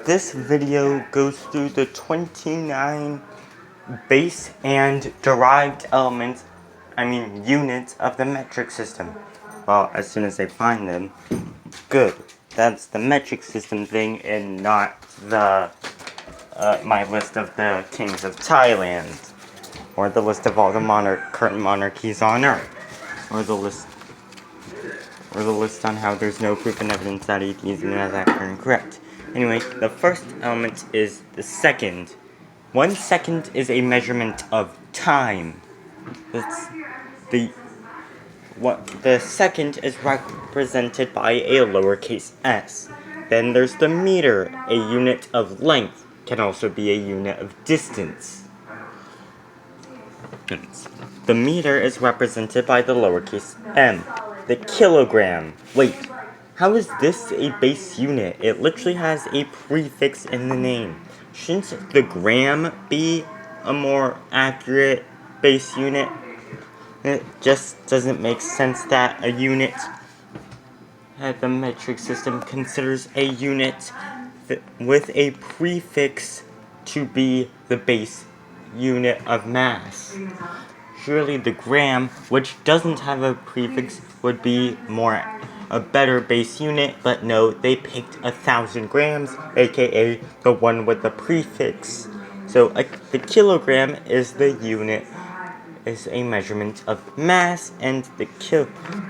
This video goes through the 29 base and derived elements, units of the metric system. Well, as soon as I find them, good. That's the metric system thing and not the, my list of the kings of Thailand. Or the list of all the current monarchies on Earth. Or the list on how there's no proof and evidence that atheism is accurate and correct. Anyway, the first element is the second. 1 second is a measurement of time. The second is represented by a lowercase s. Then there's the meter, a unit of length, can also be a unit of distance. The meter is represented by the lowercase m. The kilogram. Wait, how is this a base unit? It literally has a prefix in the name. Shouldn't the gram be a more accurate base unit? It just doesn't make sense that a unit that the metric system considers a unit with a prefix to be the base unit of mass. Surely the gram, which doesn't have a prefix, would be a better base unit, but no, they picked 1,000 grams, aka the one with the prefix. So the kilogram is a measurement of mass, and the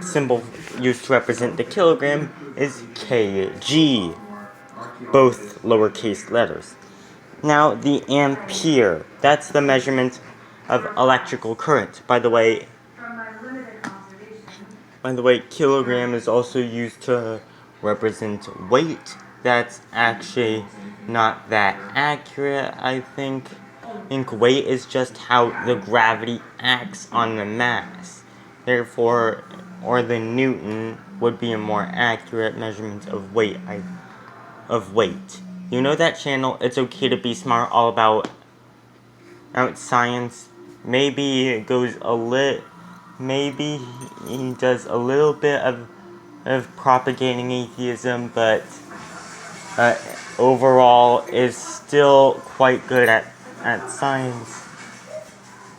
symbol used to represent the kilogram is kg, both lowercase letters. Now the ampere, that's the measurement of electrical current. By the way, kilogram is also used to represent weight. That's actually not that accurate, I think. Weight is just how the gravity acts on the mass. Therefore, or the Newton would be a more accurate measurement of weight. You know that channel, It's Okay to Be Smart, all about science? Maybe he does a little bit of propagating atheism, but overall is still quite good at science.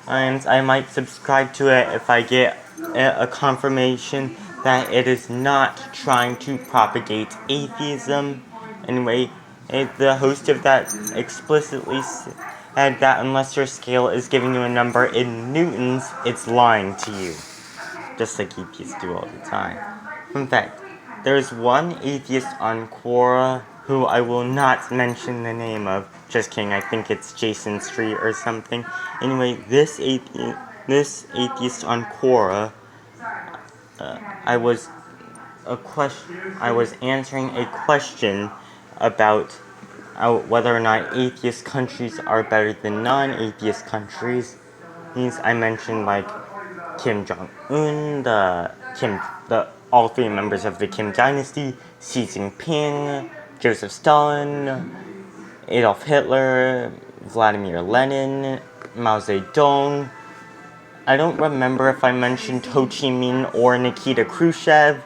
I might subscribe to it if I get a confirmation that it is not trying to propagate atheism. Anyway, the host of that explicitly said that unless your scale is giving you a number in newtons, it's lying to you. Just like atheists do all the time. In fact, there's one atheist on Quora who I will not mention the name of. Just kidding, I think it's Jason Street or something. Anyway, this atheist on Quora, I was answering a question about whether or not atheist countries are better than non-atheist countries. I mentioned like Kim Jong-un, all 3 members of the Kim dynasty, Xi Jinping, Joseph Stalin, Adolf Hitler, Vladimir Lenin, Mao Zedong. I don't remember if I mentioned Ho Chi Minh or Nikita Khrushchev,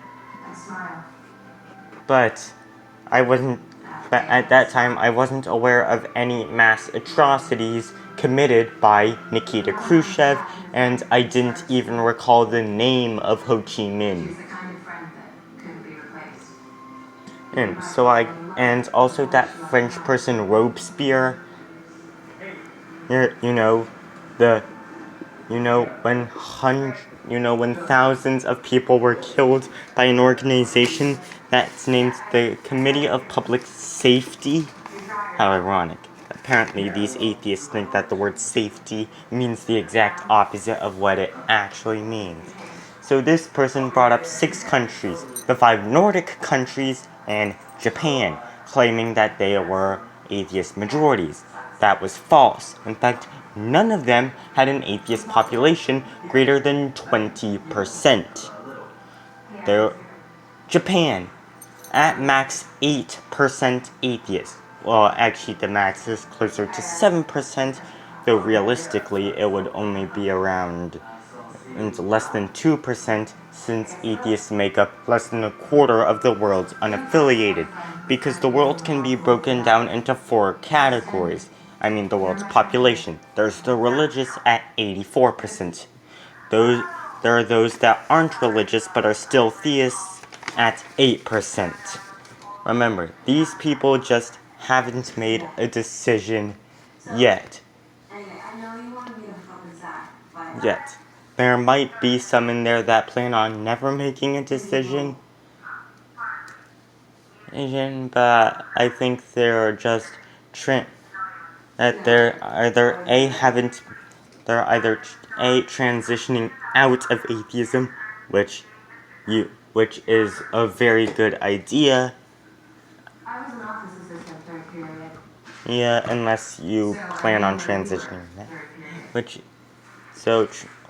but at that time I wasn't aware of any mass atrocities committed by Nikita Khrushchev, and I didn't even recall the name of Ho Chi Minh. And also that French person Robespierre, when thousands of people were killed by an organization that's named the Committee of Public Safety. How ironic. Apparently these atheists think that the word safety means the exact opposite of what it actually means. So this person brought up 6 countries, the 5 Nordic countries, and Japan, claiming that they were atheist majorities. That was false. In fact, none of them had an atheist population greater than 20%. Japan, at max 8% atheist. Well, actually the max is closer to 7%, though realistically it would only be around less than 2%, since atheists make up less than a quarter of the world's unaffiliated, because the world can be broken down into 4 categories. I mean the world's population. There's the religious at 84%. There are those that aren't religious but are still theists at 8%. Remember, these people just haven't made a decision yet. There might be some in there that plan on never making a decision, but I think they're just they're either transitioning out of atheism, which is a very good idea. I was an office assistant third period. Yeah, unless you plan on transitioning that.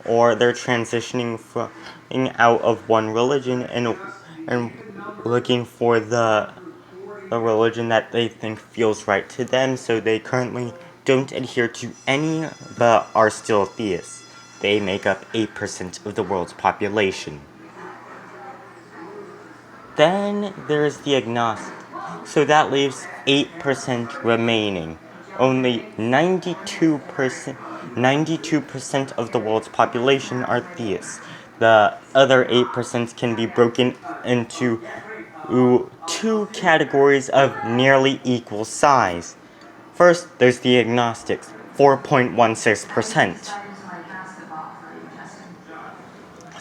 Or they're transitioning out of one religion and looking for the religion that they think feels right to them, so they currently don't adhere to any but are still theists. They make up 8% of the world's population. Then there's the agnostic. So that leaves 8% remaining. Only 92% of the world's population are theists. The other 8% can be broken into 2 categories of nearly equal size. First, there's the agnostics, 4.16%.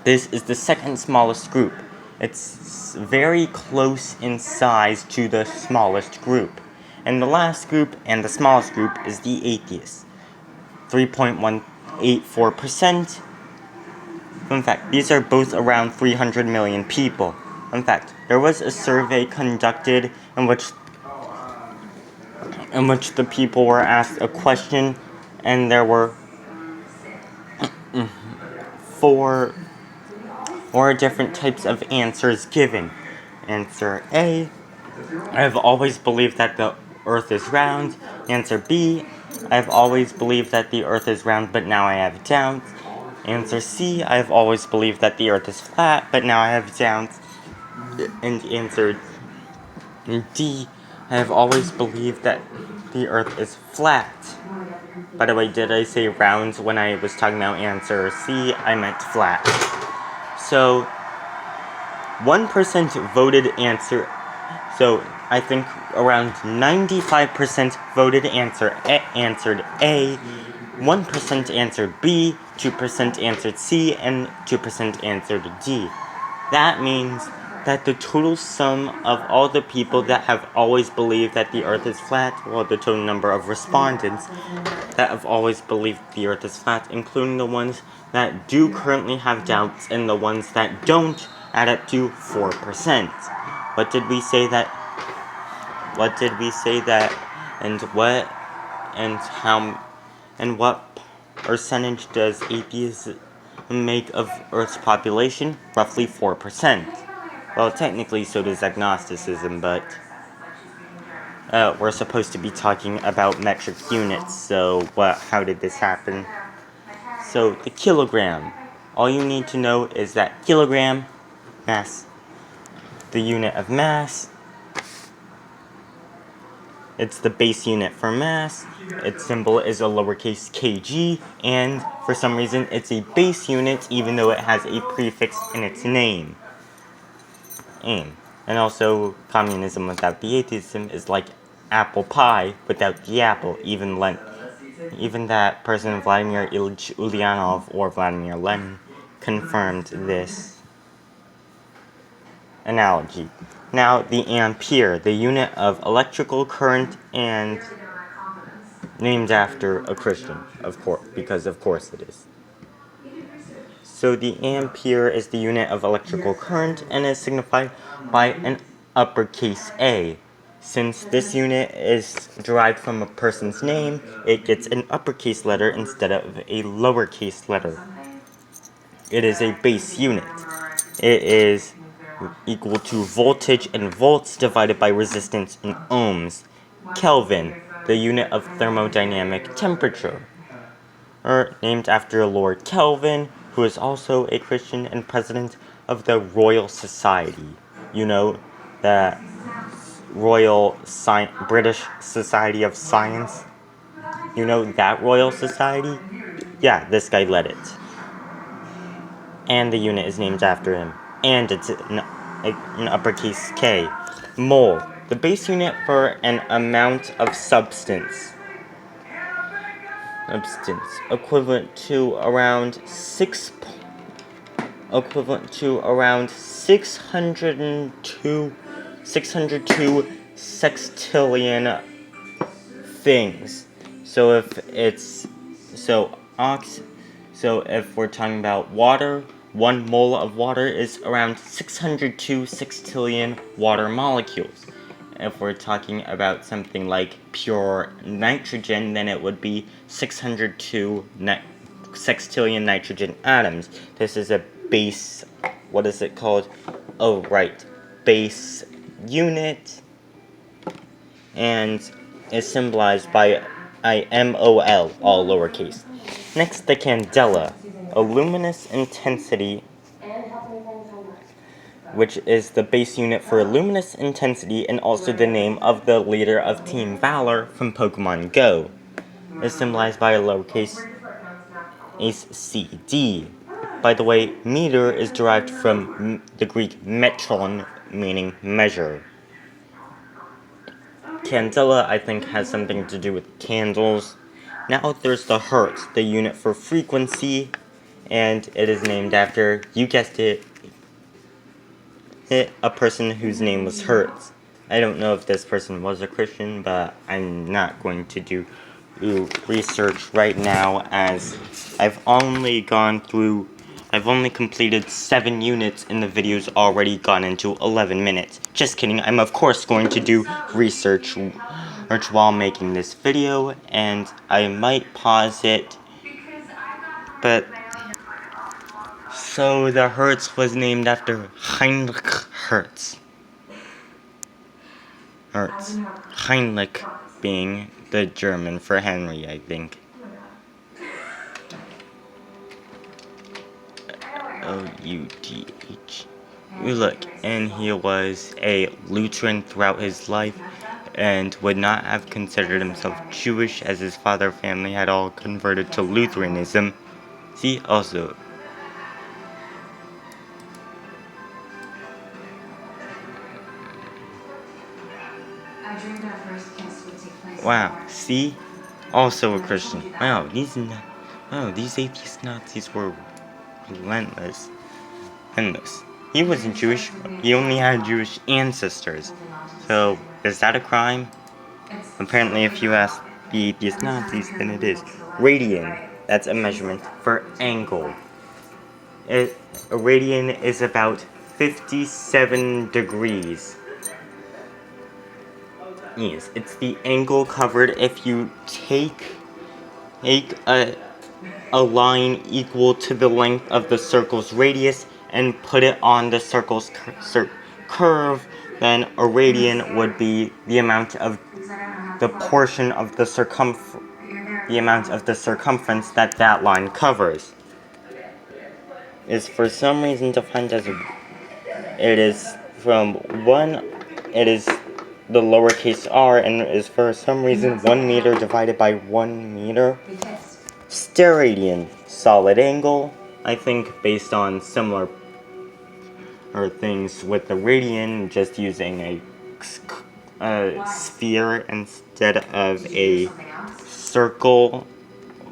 This is the second smallest group. It's very close in size to the smallest group. And the last group and the smallest group is the atheists, 3.184%. In fact, these are both around 300 million people. In fact, there was a survey conducted in which the people were asked a question, and there were four different types of answers given. Answer A, I've always believed that the earth is round. Answer B, I've always believed that the earth is round, but now I have doubts. Answer C, I've always believed that the earth is flat, but now I have doubts. And answer D, I have always believed that the earth is flat. By the way, did I say round when I was talking about answer C? I meant flat. So 1% voted answer. So I think around 95% voted answered A, 1% answered B, 2% answered C, and 2% answered D. That means that the total sum of all the people that have always believed that the earth is flat, well, the total number of respondents that have always believed the earth is flat, including the ones that do currently have doubts and the ones that don't, add up to 4%. What did we say that? And what percentage does atheism make of Earth's population? Roughly 4%. Well, technically so does agnosticism, but we're supposed to be talking about metric units, so how did this happen? So, the kilogram. All you need to know is that kilogram, mass, the unit of mass, it's the base unit for mass, its symbol is a lowercase kg, and for some reason it's a base unit even though it has a prefix in its name. And also, communism without the atheism is like apple pie without the apple. Even that person, Vladimir Ilyich Ulyanov or Vladimir Lenin, confirmed this analogy. Now, the ampere, the unit of electrical current, and named after a Christian, of course, because of course it is. So the ampere is the unit of electrical current and is signified by an uppercase A. Since this unit is derived from a person's name, it gets an uppercase letter instead of a lowercase letter. It is a base unit. It is equal to voltage in volts divided by resistance in ohms. Kelvin, the unit of thermodynamic temperature, named after Lord Kelvin, who is also a Christian and president of the Royal Society. You know, that British Society of Science. You know that Royal Society? Yeah, this guy led it. And the unit is named after him. And it's in uppercase K. Mole, the base unit for an amount of substance. Equivalent to around 602 sextillion things. So if we're talking about water, 1 mole of water is around 602 sextillion water molecules. If we're talking about something like pure nitrogen, then it would be 602 sextillion nitrogen atoms. This is a base, what is it called? Oh, right, base unit, and is symbolized by a MOL, all lowercase. Next, the candela, a luminous intensity, which is the base unit for luminous intensity and also the name of the leader of Team Valor from Pokemon Go. Is symbolized by a lowercase CD. By the way, meter is derived from the Greek metron, meaning measure. Candela, I think, has something to do with candles. Now there's the hertz, the unit for frequency, and it is named after, you guessed it, a person whose name was Hertz. I don't know if this person was a Christian, but I'm not going to do research right now, as I've only completed 7 units and the video's already gone into 11 minutes. Just kidding, I'm of course going to do research while making this video, and I might pause it, but so the Hertz was named after Heinrich Hertz. Heinrich being the German for Henry, I think. O-U-T-H. Look, and he was a Lutheran throughout his life and would not have considered himself Jewish, as his father family had all converted to Lutheranism. See, also, wow, see? Also a Christian. Wow, these atheist Nazis were relentless. Endless. He wasn't Jewish, he only had Jewish ancestors. So, is that a crime? Apparently, if you ask the atheist Nazis, then it is. Radian, that's a measurement for angle. A radian is about 57 degrees. Yes, it's the angle covered if you take a line equal to the length of the circle's radius and put it on the circle's curve, then a radian would be the amount of the portion of the circumference that line covers. Is for some reason defined as it is the lowercase r, and is for some reason 1 meter divided by 1 meter. Steradian, solid angle, I think based on similar things with the radian, just using a sphere instead of a circle.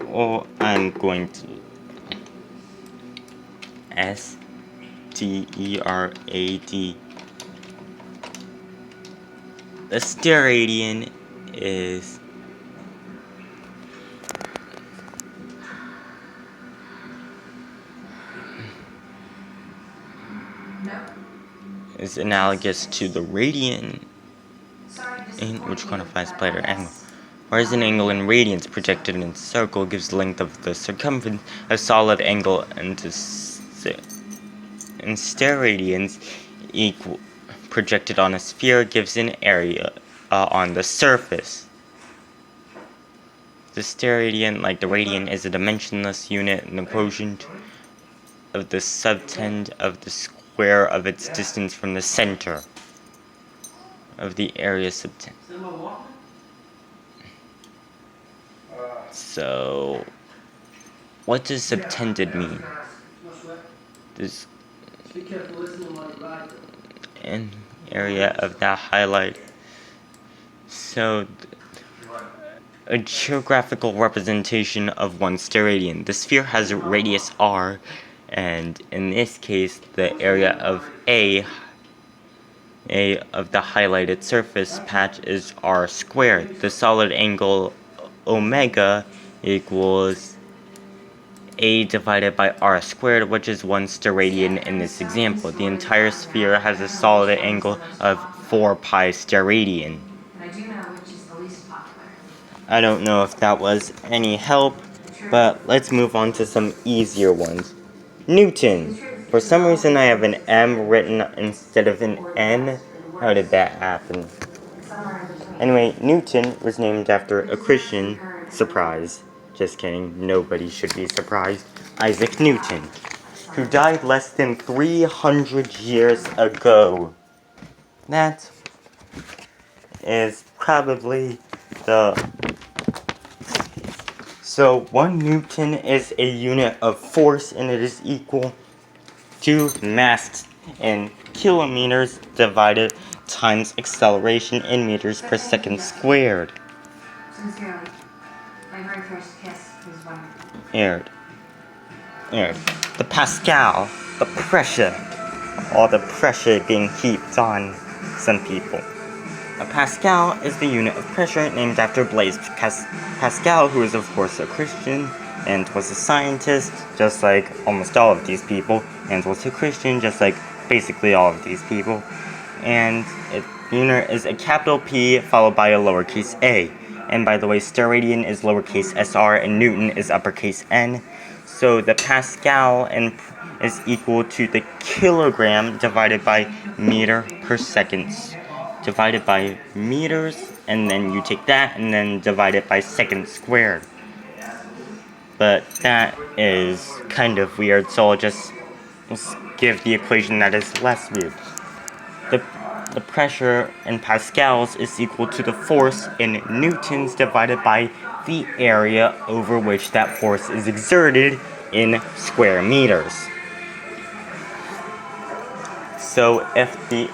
Or I'm going to S-T-E-R-A-D. The steradian is analogous to the radian, which quantifies plate or angle. Whereas an angle in radians projected in a circle gives the length of the circumference, a solid angle in steradians equal projected on a sphere gives an area on the surface. The steradian, like the radian, is a dimensionless unit and the quotient of the subtend of the square of its distance from the center. of the area subtended. So, what does subtended mean? This an area of that highlight. So, a geographical representation of one steradian. The sphere has a radius r, and in this case, the area of A of the highlighted surface patch is r squared. The solid angle omega equals A divided by r squared, which is 1 steradian in this example. The entire sphere has a solid angle of 4 pi steradian. I don't know if that was any help, but let's move on to some easier ones. Newton. For some reason I have an M written instead of an N. How did that happen? Anyway, Newton was named after a Christian. Surprise. Just kidding, nobody should be surprised. Isaac Newton, who died less than 300 years ago. That is probably So 1 Newton is a unit of force, and it is equal to mass in kilometers divided times acceleration in meters per second squared. Sincerely, my very first kiss was wonderful. Aired. The Pascal, the pressure, all the pressure being heaped on some people. A Pascal is the unit of pressure named after Blaise Pascal, who is of course a Christian and was a scientist, just like almost all of these people, and was a Christian, just like basically all of these people. And the unit is a capital P followed by a lowercase a. And by the way, steradian is lowercase sr and Newton is uppercase n. So the Pascal is equal to the kilogram divided by meter per second. Divided by meters, and then you take that and then divide it by seconds squared. But that is kind of weird, so I'll just give the equation that is less weird. The pressure in pascals is equal to the force in newtons divided by the area over which that force is exerted in square meters. So if the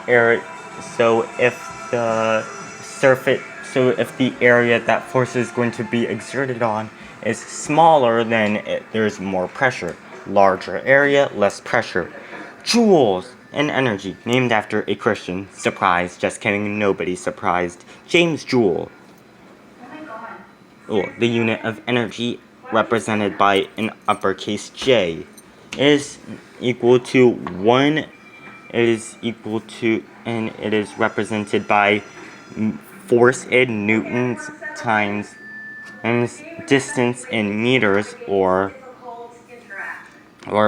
area that force is going to be exerted on is smaller, then there's more pressure. Larger area, less pressure. Joules and energy, named after a Christian. Surprise, just kidding, nobody's surprised. James Joule. The unit of energy, represented by an uppercase J, is equal to 1. It is represented by force in newtons times distance in meters, or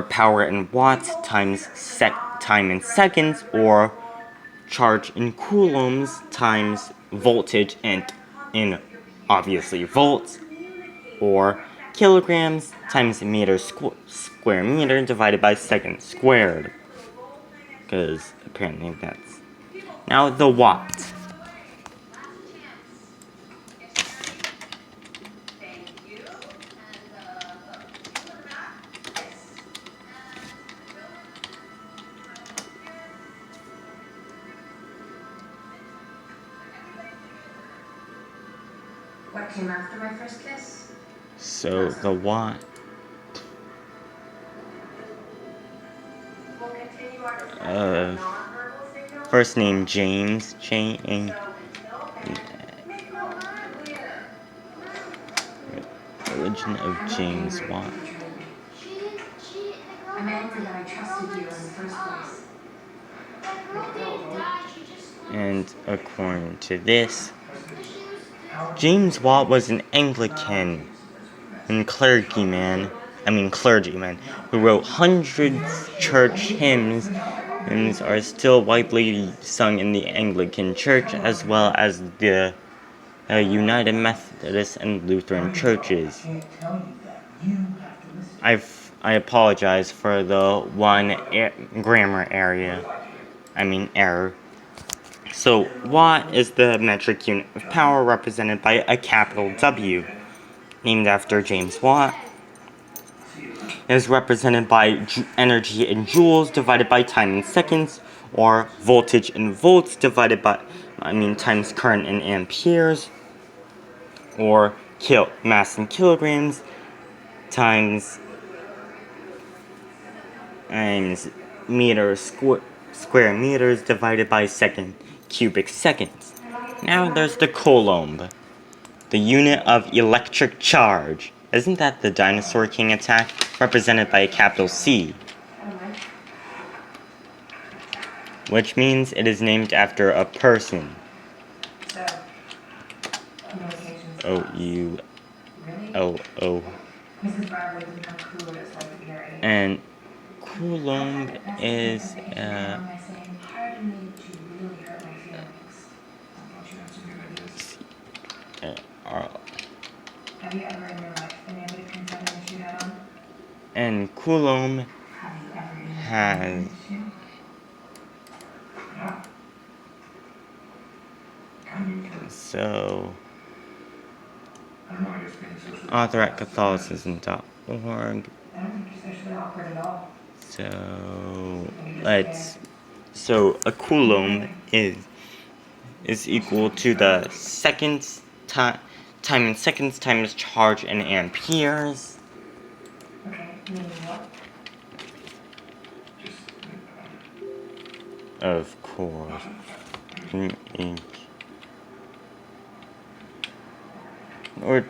power in watts times time in seconds, or charge in coulombs times voltage in obviously volts, or kilograms times meter square meter divided by second squared. Because apparently that's... Now the watt. What came after my first kiss? So the watt. First name James. Religion of James Watt. I'm angry that I trusted you in the first place. And according to this, James Watt was an Anglican and clergyman who wrote hundreds church hymns. Hymns are still widely sung in the Anglican Church, as well as the United Methodist and Lutheran churches. I apologize for the one grammar error. So watt is the metric unit of power represented by a capital W, named after James Watt. It is represented by energy in joules divided by time in seconds, or voltage in volts divided by, times current in amperes, or mass in kilograms times square meters divided by second cubic seconds. Now there's the coulomb, the unit of electric charge. Isn't that the Dinosaur King attack, represented by a capital C? Which means it is named after a person. O-U-L-O. And coulomb is Have you ever in your life been able to confront an issue head on? and coulomb has so author at Catholicism.org. I don't think it's actually awkward at all. So a coulomb is equal to the seconds time in seconds times charge in amperes. Okay, meaning what? Of course. Or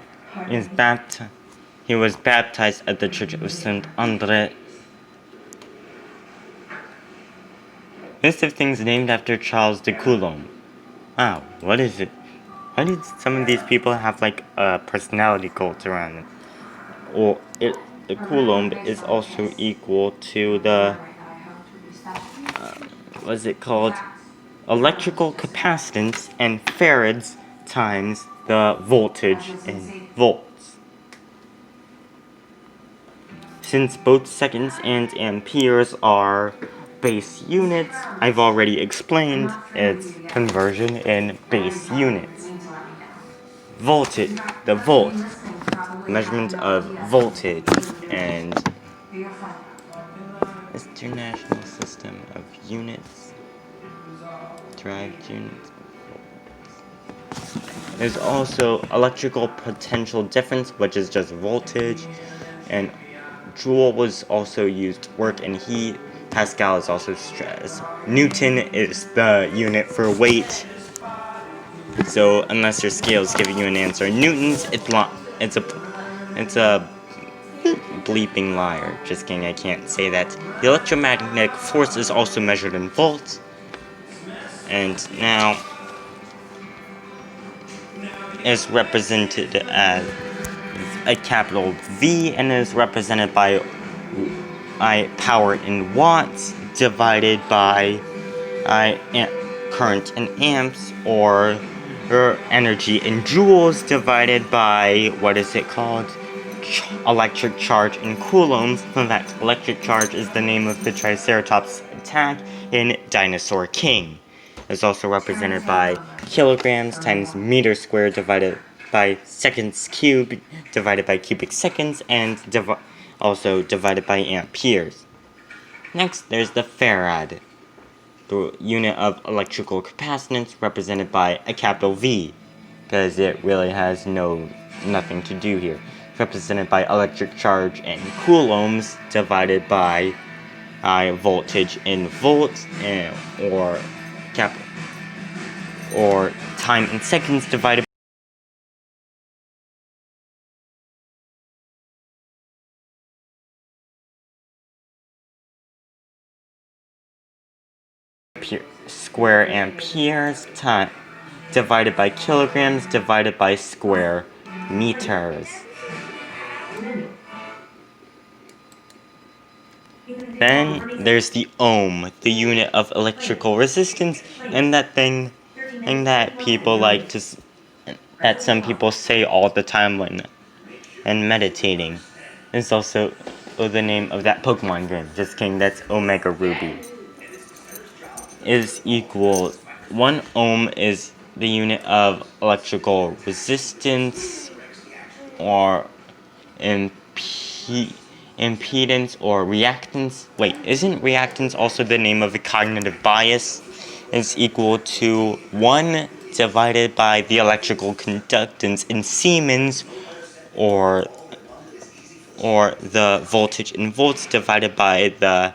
he was baptized at the Church of Saint Andre. List of things named after Charles de Coulomb. Wow, what is it? Why did some of these people have like a personality cult around them? Or the coulomb is also equal to the what's it called? Electrical capacitance and farads times the voltage in volts. Since both seconds and amperes are base units, I've already explained its conversion in base units. Voltage, the volt, measurement of voltage, and international system of units, derived units. There's also electrical potential difference, which is just voltage, and joule was also used to work and heat. Pascal is also stress. Newton is the unit for weight. So unless your scale is giving you an answer, Newton's it's a bleeping liar. Just kidding, I can't say that. The electromagnetic force is also measured in volts. And now is represented as a capital V and is represented by power in watts divided by current in amps, or energy in joules divided by electric charge in coulombs. In fact, electric charge is the name of the Triceratops attack in Dinosaur King. It's also represented by kilograms times meter squared divided by seconds cubed divided by cubic seconds, and also divided by amperes. Next, there's the farad, the unit of electrical capacitance, represented by a capital V, because it really has nothing to do here. Represented by electric charge in coulombs divided by voltage in volts, or time in seconds divided by square amperes divided by kilograms divided by square meters. Then there's the ohm, the unit of electrical resistance, and that thing that people that some people say all the time when meditating. It's also the name of that Pokemon game. Just kidding, that's Omega Ruby. Is equal 1 ohm is the unit of electrical resistance or impedance or reactance. Wait, isn't reactance also the name of a cognitive bias? Is equal to 1 divided by the electrical conductance in Siemens, or the voltage in volts divided by the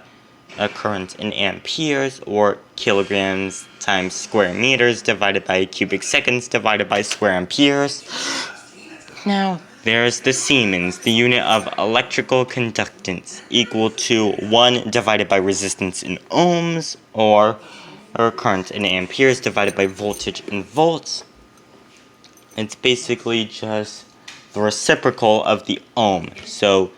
current in amperes, or kilograms times square meters divided by cubic seconds divided by square amperes. Now, there's the Siemens, the unit of electrical conductance, equal to 1 divided by resistance in ohms, or current in amperes divided by voltage in volts. It's basically just the reciprocal of the ohm. So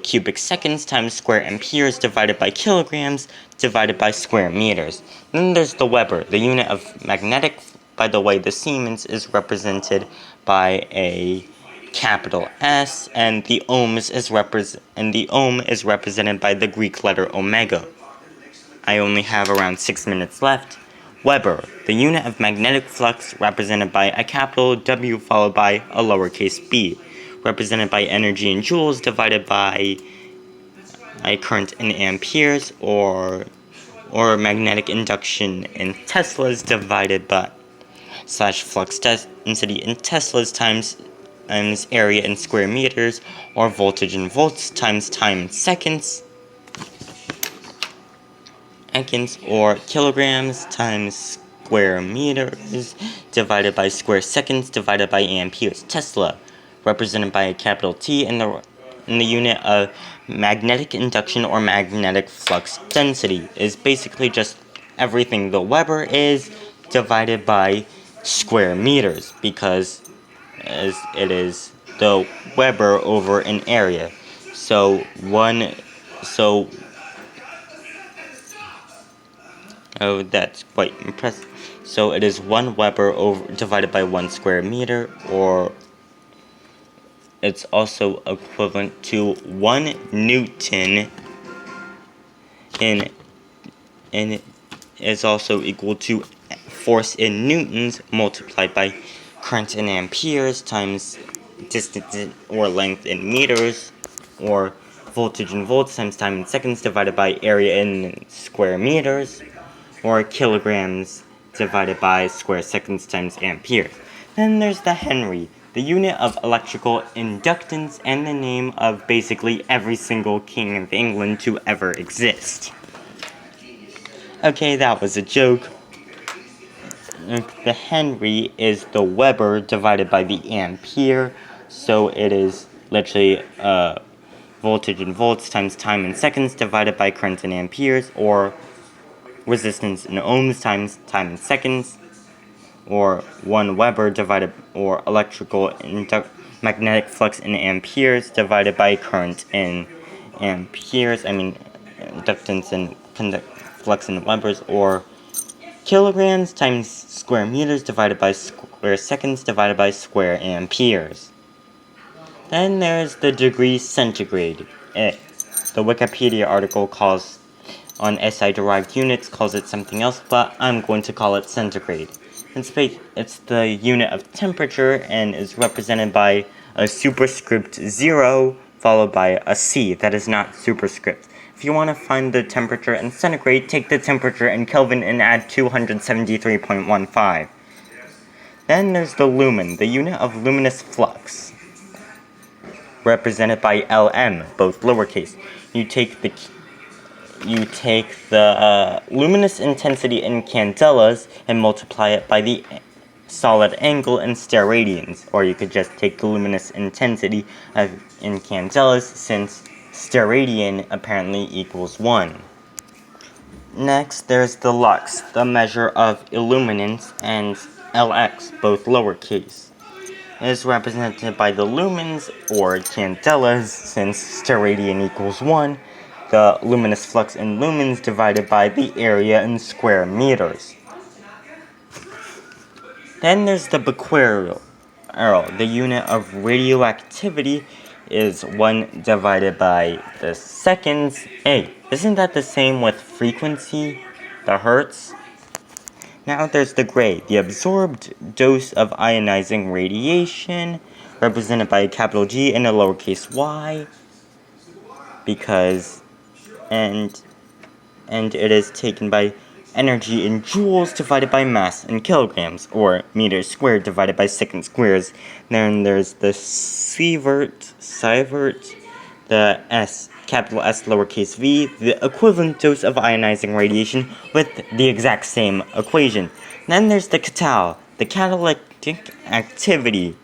cubic seconds times square amperes divided by kilograms divided by square meters. Then there's the Weber, the unit of magnetic. By the way, the Siemens is represented by a capital S, and the ohm is represented by the Greek letter omega. I only have around 6 minutes left. Weber, the unit of magnetic flux, represented by a capital W followed by a lowercase b, represented by energy in joules divided by a current in amperes, or magnetic induction in teslas divided by flux density in teslas times area in square meters, or voltage in volts times time in seconds, or kilograms times square meters divided by square seconds divided by amperes. Tesla, represented by a capital T in the unit of magnetic induction or magnetic flux density, is basically just everything the Weber is divided by square meters, because as it is the Weber over an area. Oh, that's quite impressive. So it is 1 Weber divided by 1 square meter, or it's also equivalent to 1 Newton, and is also equal to force in newtons multiplied by current in amperes times distance or length in meters, or voltage in volts times time in seconds divided by area in square meters, or kilograms divided by square seconds times amperes. Then there's the Henry, the unit of electrical inductance and the name of basically every single king of England to ever exist. Okay, that was a joke. The Henry is the Weber divided by the ampere, so it is literally voltage in volts times time in seconds divided by current in amperes, or resistance in ohms times time in seconds, or 1 Weber divided, or electrical magnetic flux in amperes divided by current in amperes, inductance and flux in Webers, or kilograms times square meters divided by square seconds divided by square amperes. Then there's the degree centigrade. The Wikipedia article calls on SI derived units calls it something else, but I'm going to call it centigrade. It's the unit of temperature and is represented by a superscript 0 followed by a C that is not superscript. If you want to find the temperature in centigrade, take the temperature in Kelvin and add 273.15. Then there's the lumen, the unit of luminous flux, represented by Lm, both lowercase. You take the luminous intensity in candelas and multiply it by the solid angle in steradians, or you could just take the luminous intensity in candelas, since steradian apparently equals 1. Next, there's the lux, the measure of illuminance, and Lx, both lowercase. It is represented by the lumens, or candelas, since steradian equals 1, the luminous flux in lumens divided by the area in square meters. Then there's the becquerel. The unit of radioactivity is 1 divided by the seconds. Hey, isn't that the same with frequency? the hertz. Now there's the gray, the absorbed dose of ionizing radiation, represented by a capital G and a lowercase y, because, and it is taken by energy in joules divided by mass in kilograms, or meters squared divided by seconds squares. Then there's the sievert, the S, capital S, lowercase v, the equivalent dose of ionizing radiation with the exact same equation. Then there's the CATAL, the catalytic activity,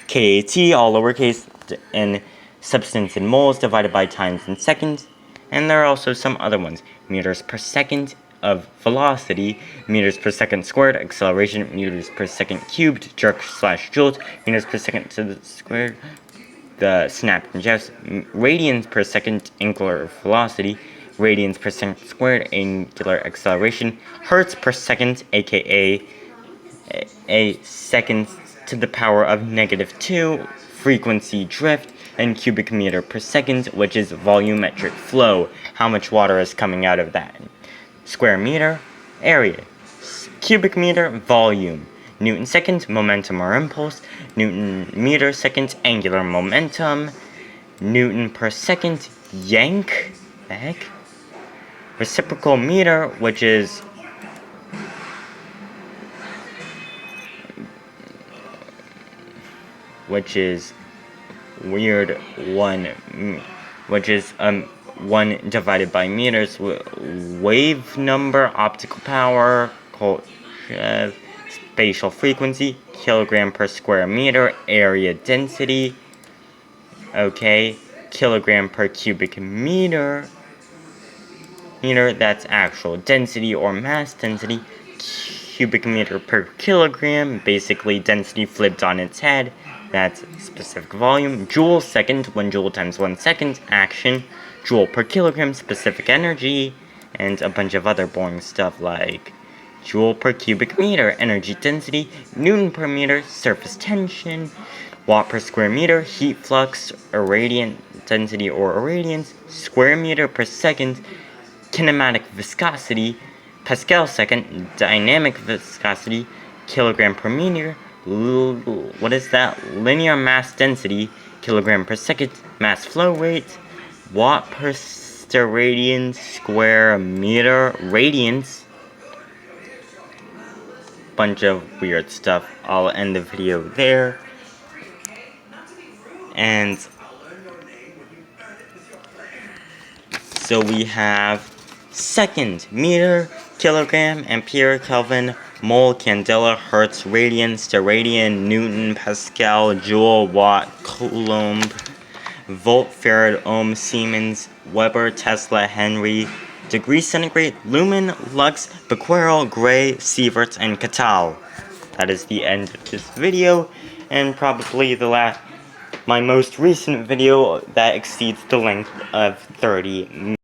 KAT, all lowercase, in substance in moles divided by times in seconds. And there are also some other ones, meters per second of velocity, meters per second squared, acceleration, meters per second cubed, jerk/jolt, meters per second to the squared, the snap and jets, radians per second angular velocity, radians per second squared angular acceleration, hertz per second, aka a seconds to the power of -2, frequency drift, and cubic meter per second, which is volumetric flow, how much water is coming out of that. Square meter, area. Cubic meter, volume. Newton second, momentum or impulse. Newton meter second, angular momentum. Newton per second, yank. The heck? Reciprocal meter, which is weird one, which is 1 divided by meters, wave number, optical power, spatial frequency, kilogram per square meter, area density, okay, kilogram per cubic meter, that's actual density or mass density, cubic meter per kilogram, basically density flipped on its head, that's specific volume, joule second, 1 joule times 1 second, action, joule per kilogram, specific energy, and a bunch of other boring stuff like joule per cubic meter, energy density, Newton per meter, surface tension, watt per square meter, heat flux, irradiant density or irradiance, square meter per second, kinematic viscosity, Pascal second, dynamic viscosity, kilogram per meter, what is that? Linear mass density, kilogram per second, mass flow rate, watt per steradian square meter, radiance. Bunch of weird stuff. I'll end the video there. And so we have second, meter, kilogram, ampere, Kelvin, mole, candela, hertz, radian, steradian, Newton, Pascal, joule, watt, coulomb, volt, farad, ohm, Siemens, Weber, Tesla, Henry, degree centigrade, lumen, lux, becquerel, gray, sievert, and CATAL. That is the end of this video, and probably my most recent video that exceeds the length of 30 minutes.